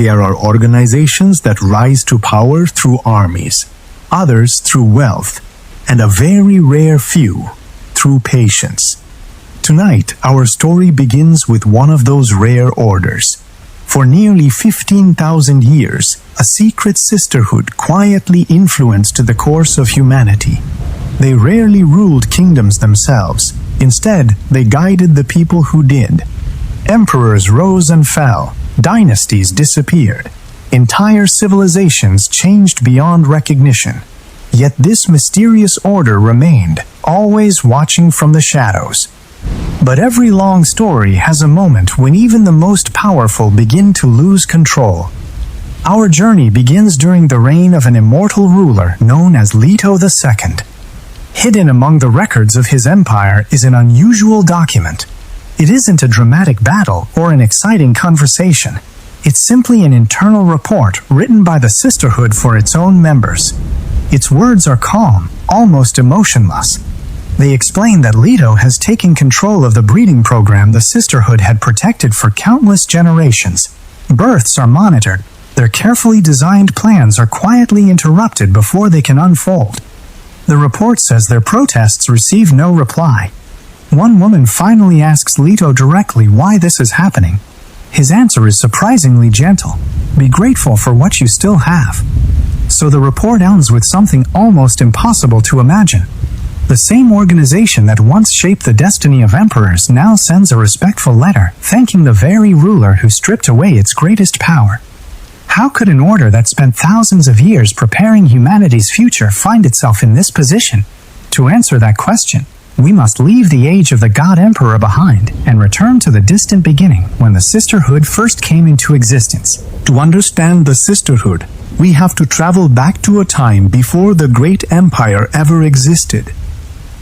There are organizations that rise to power through armies, others through wealth, and a very rare few through patience. Tonight, our story begins with one of those rare orders. For nearly 15,000 years, a secret sisterhood quietly influenced the course of humanity. They rarely ruled kingdoms themselves. Instead, they guided the people who did. Emperors rose and fell. Dynasties disappeared. Entire civilizations changed beyond recognition. Yet this mysterious order remained, always watching from the shadows. But every long story has a moment when even the most powerful begin to lose control. Our journey begins during the reign of an immortal ruler known as Leto II. Hidden among the records of his empire is an unusual document. It isn't a dramatic battle or an exciting conversation. It's simply an internal report written by the Sisterhood for its own members. Its words are calm, almost emotionless. They explain that Leto has taken control of the breeding program the Sisterhood had protected for countless generations. Births are monitored. Their carefully designed plans are quietly interrupted before they can unfold. The report says their protests receive no reply. One woman finally asks Leto directly why this is happening. His answer is surprisingly gentle. Be grateful for what you still have. So the report ends with something almost impossible to imagine. The same organization that once shaped the destiny of emperors now sends a respectful letter thanking the very ruler who stripped away its greatest power. How could an order that spent thousands of years preparing humanity's future find itself in this position? To answer that question, we must leave the age of the God Emperor behind and return to the distant beginning when the Sisterhood first came into existence. To understand the Sisterhood, we have to travel back to a time before the great empire ever existed.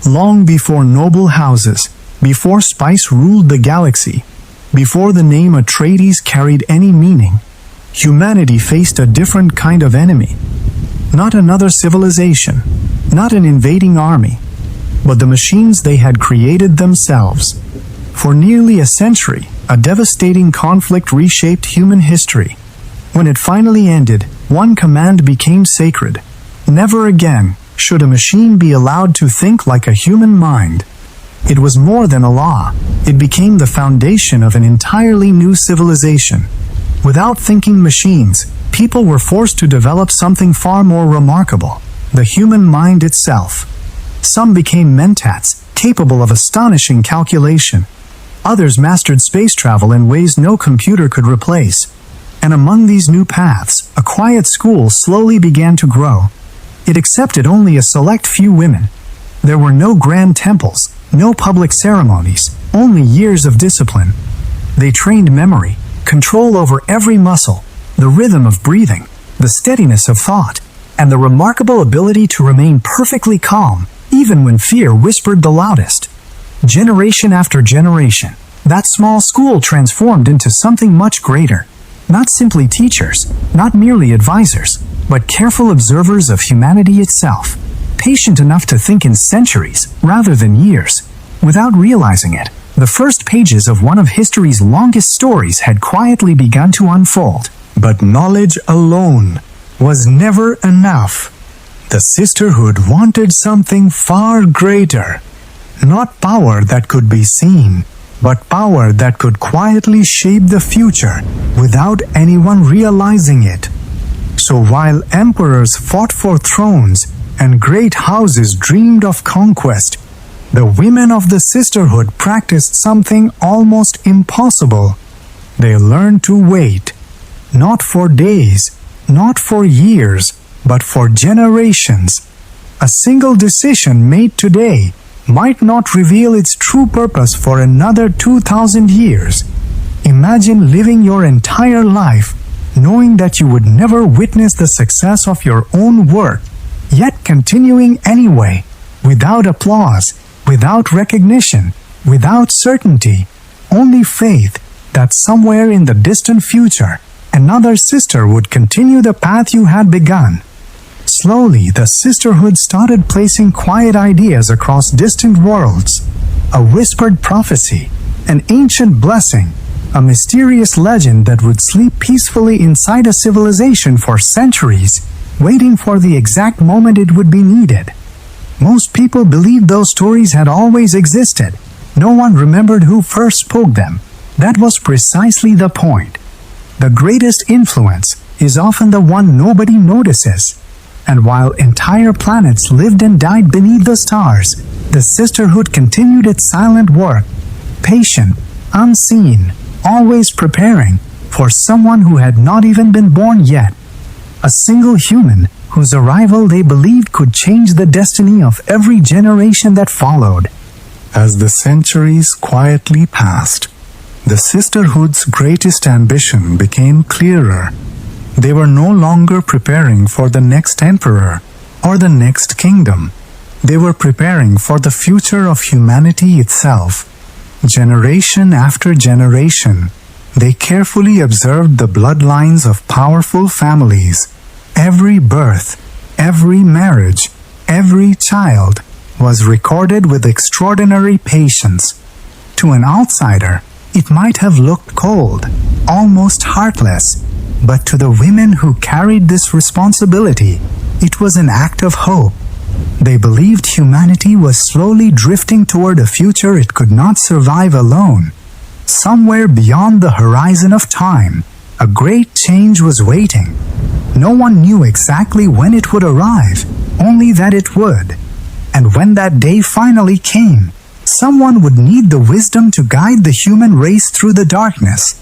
Long before noble houses, before spice ruled the galaxy, before the name Atreides carried any meaning, humanity faced a different kind of enemy. Not another civilization, not an invading army, but the machines they had created themselves. For nearly a century, a devastating conflict reshaped human history. When it finally ended, one command became sacred. Never again should a machine be allowed to think like a human mind. It was more than a law. It became the foundation of an entirely new civilization. Without thinking machines, people were forced to develop something far more remarkable, the human mind itself. Some became mentats, capable of astonishing calculation. Others mastered space travel in ways no computer could replace. And among these new paths, a quiet school slowly began to grow. It accepted only a select few women. There were no grand temples, no public ceremonies, only years of discipline. They trained memory, control over every muscle, the rhythm of breathing, the steadiness of thought, and the remarkable ability to remain perfectly calm, even when fear whispered the loudest. Generation after generation, that small school transformed into something much greater. Not simply teachers, not merely advisors, but careful observers of humanity itself, patient enough to think in centuries rather than years. Without realizing it, the first pages of one of history's longest stories had quietly begun to unfold. But knowledge alone was never enough. The Sisterhood wanted something far greater. Not power that could be seen, but power that could quietly shape the future without anyone realizing it. So while emperors fought for thrones and great houses dreamed of conquest, the women of the Sisterhood practiced something almost impossible. They learned to wait, not for days, not for years, but for generations. A single decision made today might not reveal its true purpose for another 2,000 years. Imagine living your entire life knowing that you would never witness the success of your own work, yet continuing anyway, without applause, without recognition, without certainty, only faith that somewhere in the distant future, another sister would continue the path you had begun. Slowly, the Sisterhood started placing quiet ideas across distant worlds. A whispered prophecy, an ancient blessing, a mysterious legend that would sleep peacefully inside a civilization for centuries, waiting for the exact moment it would be needed. Most people believed those stories had always existed. No one remembered who first spoke them. That was precisely the point. The greatest influence is often the one nobody notices. And while entire planets lived and died beneath the stars, the Sisterhood continued its silent work, patient, unseen, always preparing for someone who had not even been born yet. A single human whose arrival they believed could change the destiny of every generation that followed. As the centuries quietly passed, the Sisterhood's greatest ambition became clearer. They were no longer preparing for the next emperor or the next kingdom. They were preparing for the future of humanity itself. Generation after generation, they carefully observed the bloodlines of powerful families. Every birth, every marriage, every child was recorded with extraordinary patience. To an outsider, it might have looked cold, almost heartless, but to the women who carried this responsibility, it was an act of hope. They believed humanity was slowly drifting toward a future it could not survive alone. Somewhere beyond the horizon of time, a great change was waiting. No one knew exactly when it would arrive, only that it would. And when that day finally came, someone would need the wisdom to guide the human race through the darkness.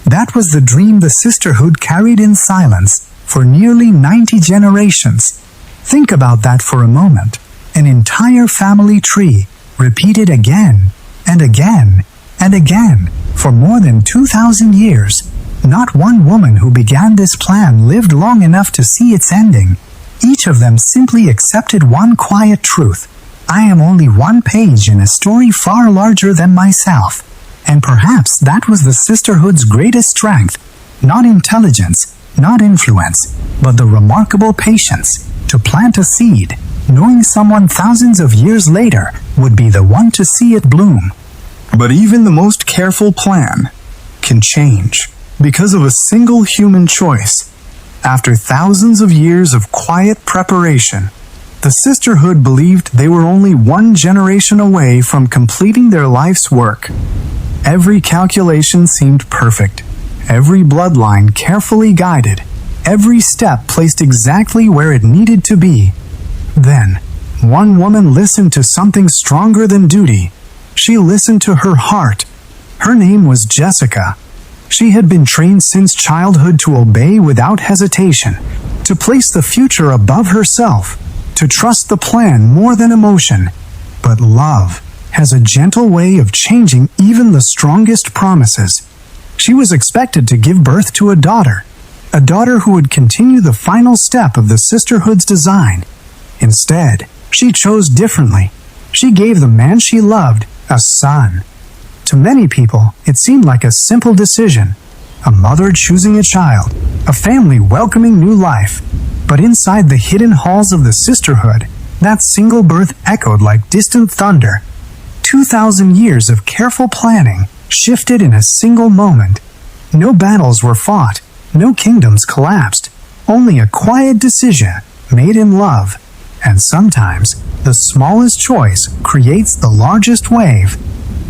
That was the dream the Sisterhood carried in silence for nearly 90 generations. Think about that for a moment. An entire family tree, repeated again and again and again for more than 2,000 years. Not one woman who began this plan lived long enough to see its ending. Each of them simply accepted one quiet truth. I am only one page in a story far larger than myself. And perhaps that was the Sisterhood's greatest strength. Not intelligence, not influence, but the remarkable patience to plant a seed, knowing someone thousands of years later would be the one to see it bloom. But even the most careful plan can change because of a single human choice. After thousands of years of quiet preparation, the Sisterhood believed they were only one generation away from completing their life's work. Every calculation seemed perfect, every bloodline carefully guided, every step placed exactly where it needed to be. Then, one woman listened to something stronger than duty. She listened to her heart. Her name was Jessica. She had been trained since childhood to obey without hesitation, to place the future above herself, to trust the plan more than emotion. But love has a gentle way of changing even the strongest promises. She was expected to give birth to a daughter who would continue the final step of the Sisterhood's design. Instead, she chose differently. She gave the man she loved a son. To many people, it seemed like a simple decision. A mother choosing a child, a family welcoming new life. But inside the hidden halls of the Sisterhood, that single birth echoed like distant thunder. 2,000 years of careful planning shifted in a single moment. No battles were fought, no kingdoms collapsed, only a quiet decision made in love. And sometimes, the smallest choice creates the largest wave.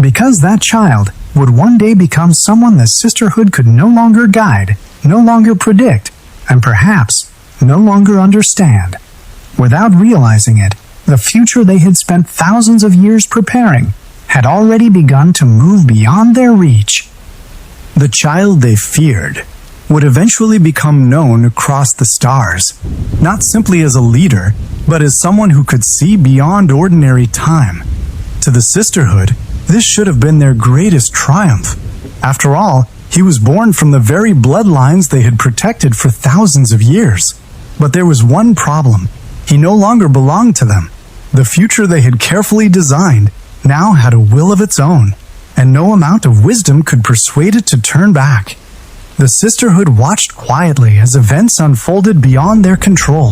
Because that child would one day become someone the Sisterhood could no longer guide, no longer predict, and perhaps no longer understand. Without realizing it, the future they had spent thousands of years preparing had already begun to move beyond their reach. The child they feared would eventually become known across the stars, not simply as a leader, but as someone who could see beyond ordinary time. To the Sisterhood, this should have been their greatest triumph. After all, he was born from the very bloodlines they had protected for thousands of years. But there was one problem. He no longer belonged to them. The future they had carefully designed now had a will of its own, and no amount of wisdom could persuade it to turn back. The Sisterhood watched quietly as events unfolded beyond their control.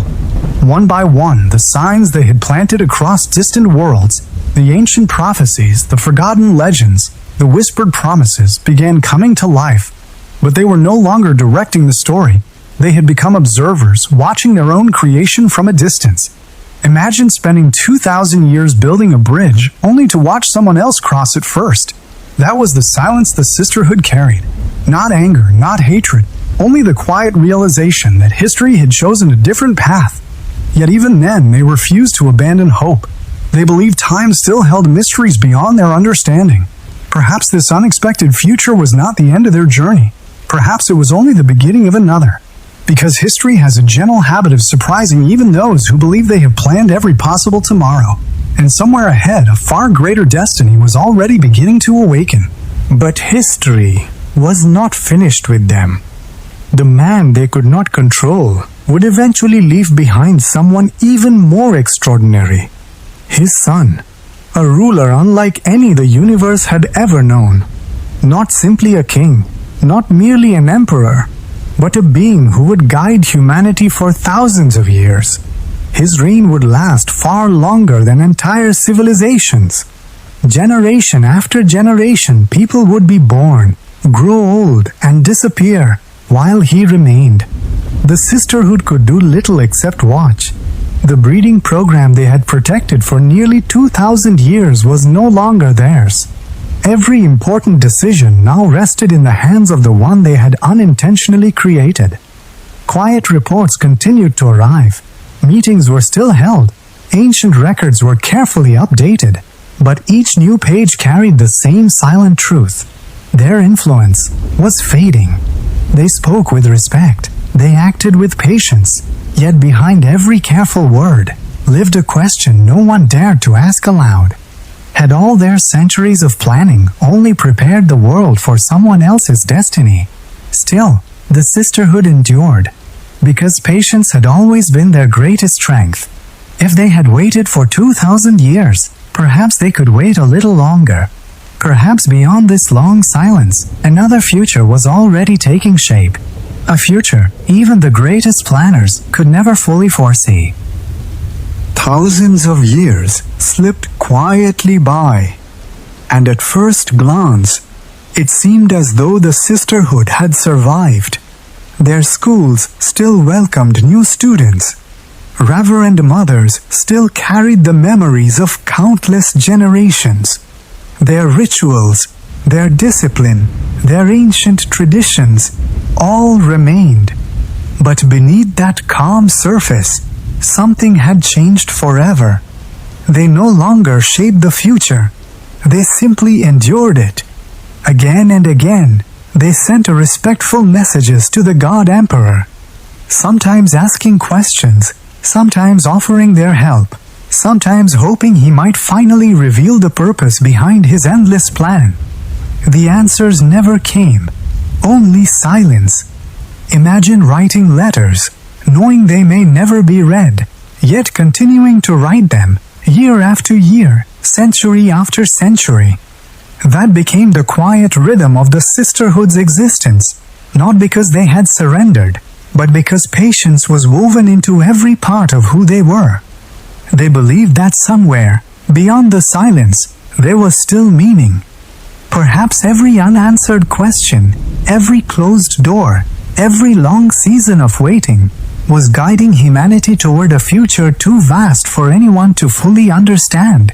One by one, the signs they had planted across distant worlds, the ancient prophecies, the forgotten legends, The whispered promises began coming to life, but they were no longer directing the story. They had become observers, watching their own creation from a distance. Imagine spending 2,000 years building a bridge, only to watch someone else cross it first. That was the silence the Sisterhood carried. Not anger, not hatred, only the quiet realization that history had chosen a different path. Yet even then, they refused to abandon hope. They believed time still held mysteries beyond their understanding. Perhaps this unexpected future was not the end of their journey. Perhaps it was only the beginning of another. Because history has a gentle habit of surprising even those who believe they have planned every possible tomorrow. And somewhere ahead, a far greater destiny was already beginning to awaken. But history was not finished with them. The man they could not control would eventually leave behind someone even more extraordinary. His son, a ruler unlike any the universe had ever known. Not simply a king, not merely an emperor, but a being who would guide humanity for thousands of years. His reign would last far longer than entire civilizations. Generation after generation, people would be born, grow old, and disappear while he remained. The Sisterhood could do little except watch. The breeding program they had protected for nearly 2,000 years was no longer theirs. Every important decision now rested in the hands of the one they had unintentionally created. Quiet reports continued to arrive. Meetings were still held. Ancient records were carefully updated. But each new page carried the same silent truth. Their influence was fading. They spoke with respect. They acted with patience. Yet behind every careful word lived a question no one dared to ask aloud. Had all their centuries of planning only prepared the world for someone else's destiny? Still, the Sisterhood endured, because patience had always been their greatest strength. If they had waited for 2,000 years, perhaps they could wait a little longer. Perhaps beyond this long silence, another future was already taking shape. A future even the greatest planners could never fully foresee. Thousands of years slipped quietly by, and at first glance, it seemed as though the Sisterhood had survived. Their schools still welcomed new students. Reverend mothers still carried the memories of countless generations. Their rituals, their discipline, their ancient traditions all remained. But beneath that calm surface, something had changed forever. They no longer shaped the future. They simply endured it. Again and again, they sent respectful messages to the God Emperor, sometimes asking questions, sometimes offering their help, sometimes hoping he might finally reveal the purpose behind his endless plan. The answers never came, only silence. Imagine writing letters, knowing they may never be read, yet continuing to write them, year after year, century after century. That became the quiet rhythm of the Sisterhood's existence, not because they had surrendered, but because patience was woven into every part of who they were. They believed that somewhere, beyond the silence, there was still meaning. Perhaps every unanswered question, every closed door, every long season of waiting was guiding humanity toward a future too vast for anyone to fully understand.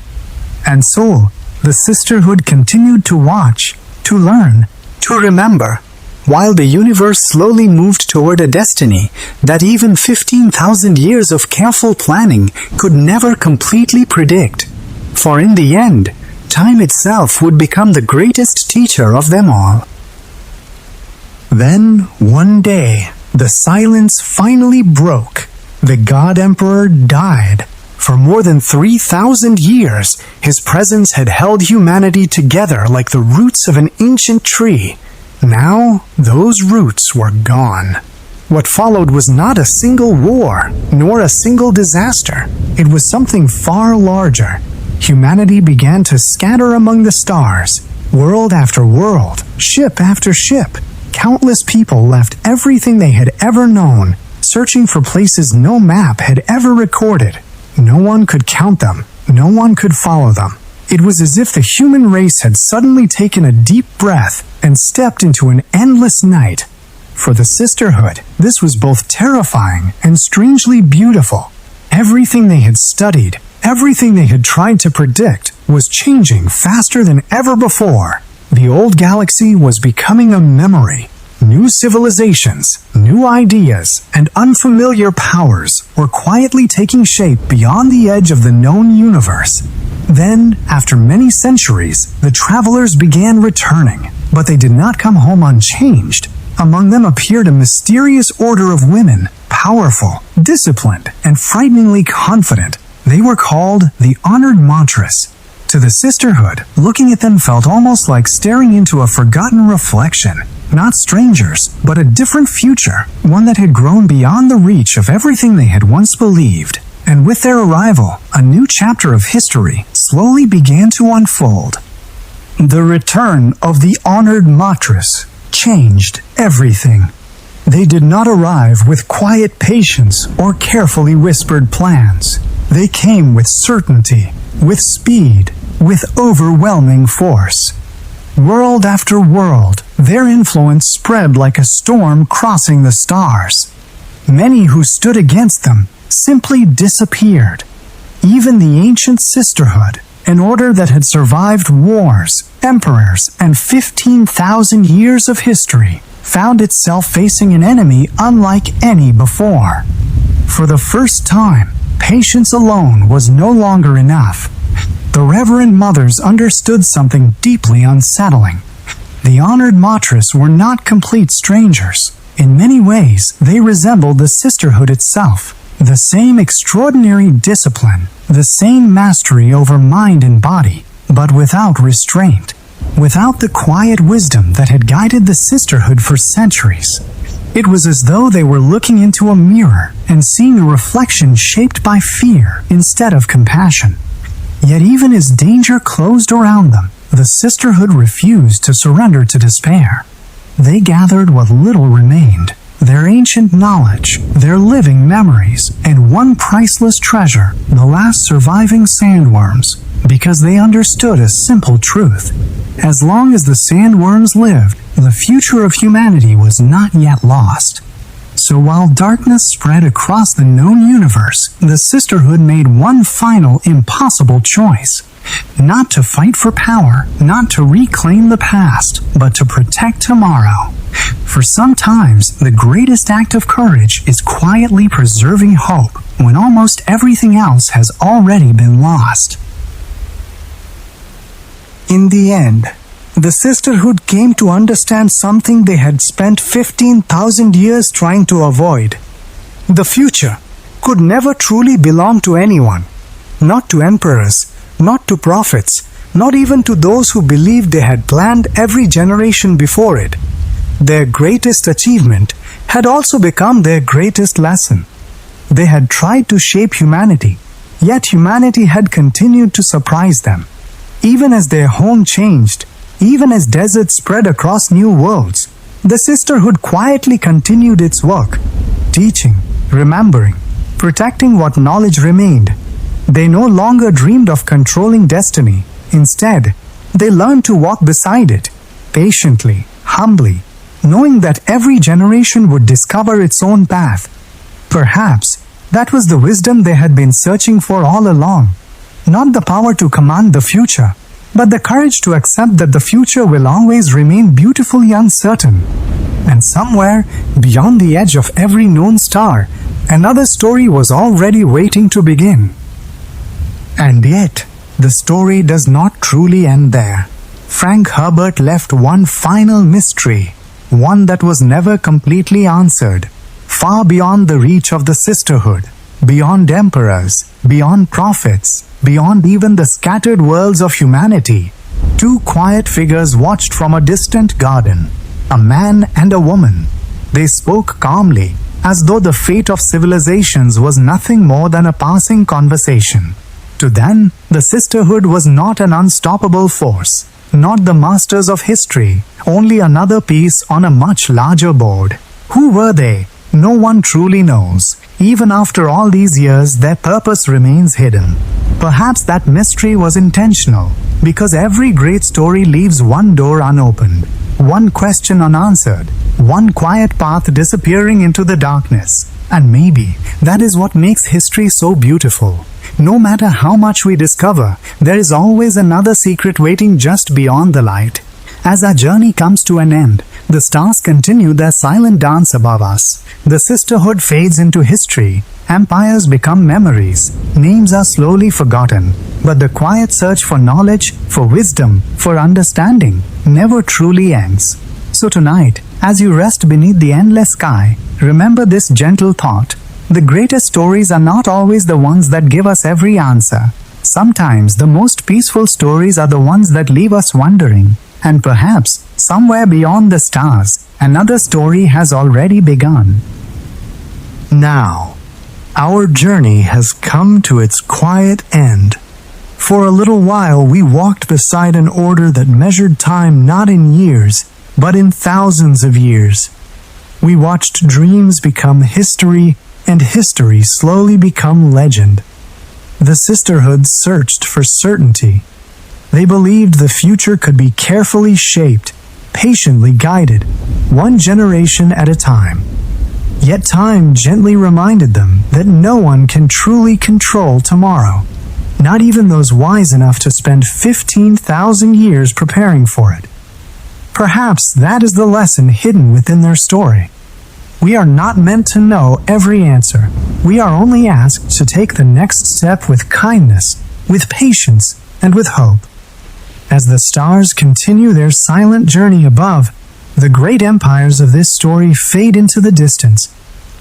And so, the Sisterhood continued to watch, to learn, to remember, while the universe slowly moved toward a destiny that even 15,000 years of careful planning could never completely predict. For in the end, time itself would become the greatest teacher of them all. Then, one day, the silence finally broke. The God Emperor died. For more than 3,000 years, his presence had held humanity together like the roots of an ancient tree. Now, those roots were gone. What followed was not a single war, nor a single disaster. It was something far larger. Humanity began to scatter among the stars. World after world, ship after ship. Countless people left everything they had ever known, searching for places no map had ever recorded. No one could count them. No one could follow them. It was as if the human race had suddenly taken a deep breath and stepped into an endless night. For the Sisterhood, this was both terrifying and strangely beautiful. Everything they had studied, everything they had tried to predict, was changing faster than ever before. The old galaxy was becoming a memory. New civilizations, new ideas, and unfamiliar powers were quietly taking shape beyond the edge of the known universe. Then, after many centuries, the travelers began returning, but they did not come home unchanged. Among them appeared a mysterious order of women, powerful, disciplined, and frighteningly confident. They were called the Honored Matras. To the Sisterhood, looking at them felt almost like staring into a forgotten reflection. Not strangers, but a different future, one that had grown beyond the reach of everything they had once believed. And with their arrival, a new chapter of history slowly began to unfold. The return of the Honored Matras changed everything. They did not arrive with quiet patience or carefully whispered plans. They came with certainty, with speed, with overwhelming force. World after world, their influence spread like a storm crossing the stars. Many who stood against them simply disappeared. Even the ancient Sisterhood, an order that had survived wars, emperors, and 15,000 years of history, found itself facing an enemy unlike any before. For the first time, patience alone was no longer enough. The Reverend Mothers understood something deeply unsettling. The Honored Matras were not complete strangers. In many ways, they resembled the Sisterhood itself. The same extraordinary discipline, the same mastery over mind and body, but without restraint, without the quiet wisdom that had guided the Sisterhood for centuries. It was as though they were looking into a mirror and seeing a reflection shaped by fear instead of compassion. Yet even as danger closed around them, the Sisterhood refused to surrender to despair. They gathered what little remained, their ancient knowledge, their living memories, and one priceless treasure, the last surviving sandworms, because they understood a simple truth. As long as the sandworms lived, the future of humanity was not yet lost. So while darkness spread across the known universe, the Sisterhood made one final impossible choice. Not to fight for power, not to reclaim the past, but to protect tomorrow. For sometimes, the greatest act of courage is quietly preserving hope when almost everything else has already been lost. In the end, the Sisterhood came to understand something they had spent 15,000 years trying to avoid. The future could never truly belong to anyone, not to emperors, not to prophets, not even to those who believed they had planned every generation before it. Their greatest achievement had also become their greatest lesson. They had tried to shape humanity, yet humanity had continued to surprise them. Even as their home changed, even as deserts spread across new worlds, the Sisterhood quietly continued its work, teaching, remembering, protecting what knowledge remained. They no longer dreamed of controlling destiny. Instead, they learned to walk beside it, patiently, humbly, knowing that every generation would discover its own path. Perhaps that was the wisdom they had been searching for all along. Not the power to command the future, but the courage to accept that the future will always remain beautifully uncertain. And somewhere, beyond the edge of every known star, another story was already waiting to begin. And yet, the story does not truly end there. Frank Herbert left one final mystery, one that was never completely answered, far beyond the reach of the Sisterhood, beyond emperors, beyond prophets, beyond even the scattered worlds of humanity. Two quiet figures watched from a distant garden, a man and a woman. They spoke calmly, as though the fate of civilizations was nothing more than a passing conversation. To them, the Sisterhood was not an unstoppable force, not the masters of history, only another piece on a much larger board. Who were they? No one truly knows. Even after all these years, their purpose remains hidden. Perhaps that mystery was intentional, because every great story leaves one door unopened, one question unanswered, one quiet path disappearing into the darkness. And maybe that is what makes history so beautiful. No matter how much we discover, there is always another secret waiting just beyond the light. As our journey comes to an end, the stars continue their silent dance above us. The sisterhood fades into history. Empires become memories. Names are slowly forgotten. But the quiet search for knowledge, for wisdom, for understanding never truly ends. So tonight, as you rest beneath the endless sky, remember this gentle thought. The greatest stories are not always the ones that give us every answer. Sometimes the most peaceful stories are the ones that leave us wondering. And perhaps, somewhere beyond the stars, another story has already begun. Now, our journey has come to its quiet end. For a little while we walked beside an order that measured time not in years, but in thousands of years. We watched dreams become history, and history slowly become legend. The Sisterhood searched for certainty. They believed the future could be carefully shaped, patiently guided, one generation at a time. Yet time gently reminded them that no one can truly control tomorrow, not even those wise enough to spend 15,000 years preparing for it. Perhaps that is the lesson hidden within their story. We are not meant to know every answer. We are only asked to take the next step with kindness, with patience, and with hope. As the stars continue their silent journey above, the great empires of this story fade into the distance.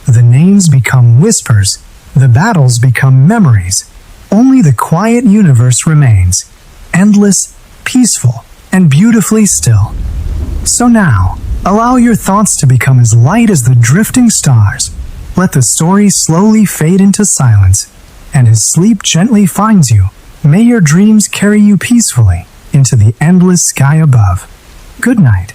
The names become whispers, the battles become memories. Only the quiet universe remains, endless, peaceful, and beautifully still. So now, allow your thoughts to become as light as the drifting stars. Let the story slowly fade into silence, and as sleep gently finds you, may your dreams carry you peacefully into the endless sky above. Good night.